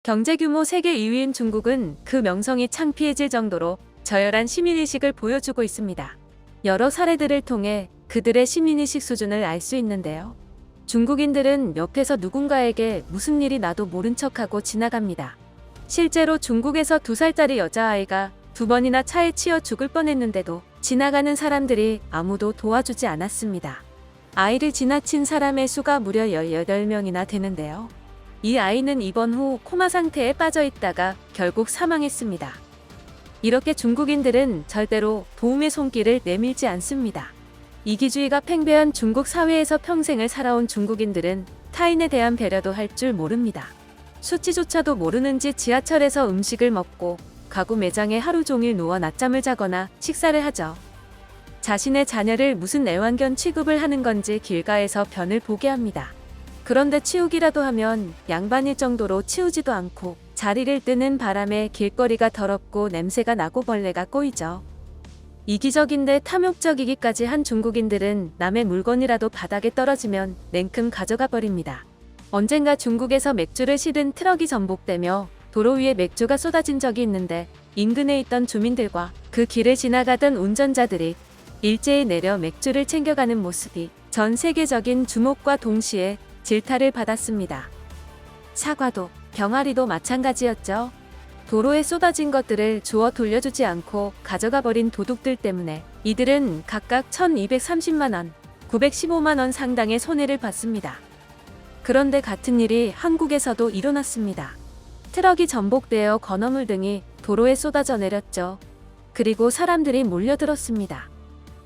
경제규모 세계 2위인 중국은 그 명성이 창피해질 정도로 저열한 시민의식을 보여주고 있습니다. 여러 사례들을 통해 그들의 시민의식 수준을 알 수 있는데요. 중국인들은 옆에서 누군가에게 무슨 일이 나도 모른 척하고 지나갑니다. 실제로 중국에서 2살짜리 여자아이가 2번이나 차에 치여 죽을 뻔했는데도 지나가는 사람들이 아무도 도와주지 않았습니다. 아이를 지나친 사람의 수가 무려 18명이나 되는데요. 이 아이는 입원 후 코마 상태에 빠져 있다가 결국 사망했습니다. 이렇게 중국인들은 절대로 도움의 손길을 내밀지 않습니다. 이기주의가 팽배한 중국 사회에서 평생을 살아온 중국인들은 타인에 대한 배려도 할 줄 모릅니다. 수치조차도 모르는지 지하철에서 음식을 먹고 가구 매장에 하루 종일 누워 낮잠을 자거나 식사를 하죠. 자신의 자녀를 무슨 애완견 취급을 하는 건지 길가에서 변을 보게 합니다. 그런데 치우기라도 하면 양반일 정도로 치우지도 않고 자리를 뜨는 바람에 길거리가 더럽고 냄새가 나고 벌레가 꼬이죠. 이기적인데 탐욕적이기까지 한 중국인들은 남의 물건이라도 바닥에 떨어지면 냉큼 가져가 버립니다. 언젠가 중국에서 맥주를 실은 트럭이 전복되며 도로 위에 맥주가 쏟아진 적이 있는데 인근에 있던 주민들과 그 길을 지나가던 운전자들이 일제히 내려 맥주를 챙겨가는 모습이 전 세계적인 주목과 동시에 질타를 받았습니다. 사과도 병아리도 마찬가지였죠. 도로에 쏟아진 것들을 주워 돌려주지 않고 가져가 버린 도둑들 때문에 이들은 각각 1230만원, 915만원 상당의 손해를 봤습니다. 그런데 같은 일이 한국에서도 일어났습니다. 트럭이 전복되어 건어물 등이 도로에 쏟아져 내렸죠. 그리고 사람들이 몰려들었습니다.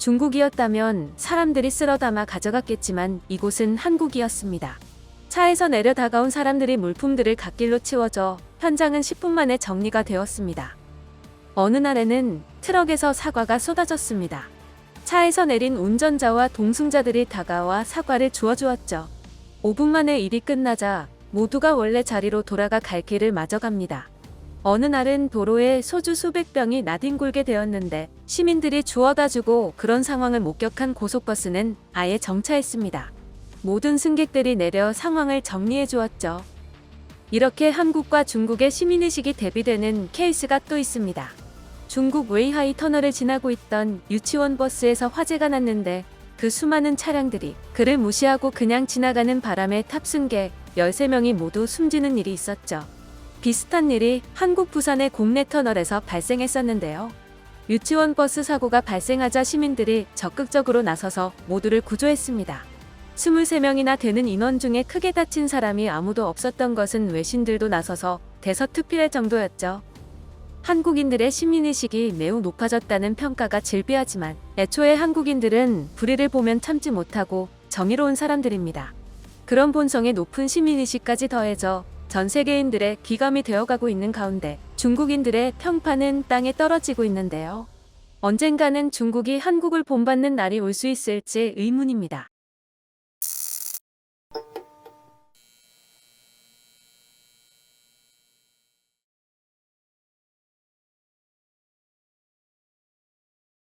중국이었다면 사람들이 쓸어 담아 가져갔겠지만 이곳은 한국이었습니다. 차에서 내려 다가온 사람들이 물품들을 갓길로 치워줘 현장은 10분 만에 정리가 되었습니다. 어느 날에는 트럭에서 사과가 쏟아졌습니다. 차에서 내린 운전자와 동승자들이 다가와 사과를 주워주었죠. 5분 만에 일이 끝나자 모두가 원래 자리로 돌아가 갈 길을 마저 갑니다. 어느 날은 도로에 소주 수백 병이 나뒹굴게 되었는데 시민들이 주워다 주고 그런 상황을 목격한 고속버스는 아예 정차했습니다. 모든 승객들이 내려 상황을 정리해 주었죠. 이렇게 한국과 중국의 시민의식이 대비되는 케이스가 또 있습니다. 중국 웨이하이 터널을 지나고 있던 유치원 버스에서 화재가 났는데 그 수많은 차량들이 그를 무시하고 그냥 지나가는 바람에 탑승객 13명이 모두 숨지는 일이 있었죠. 비슷한 일이 한국 부산의 공내 터널에서 발생했었는데요. 유치원 버스 사고가 발생하자 시민들이 적극적으로 나서서 모두를 구조했습니다. 23명이나 되는 인원 중에 크게 다친 사람이 아무도 없었던 것은 외신들도 나서서 대서특필할 정도였죠. 한국인들의 시민의식이 매우 높아졌다는 평가가 질비하지만 애초에 한국인들은 불의를 보면 참지 못하고 정의로운 사람들입니다. 그런 본성의 높은 시민의식까지 더해져 전 세계인들의 귀감이 되어가고 있는 가운데 중국인들의 평판은 땅에 떨어지고 있는데요. 언젠가는 중국이 한국을 본받는 날이 올 수 있을지 의문입니다.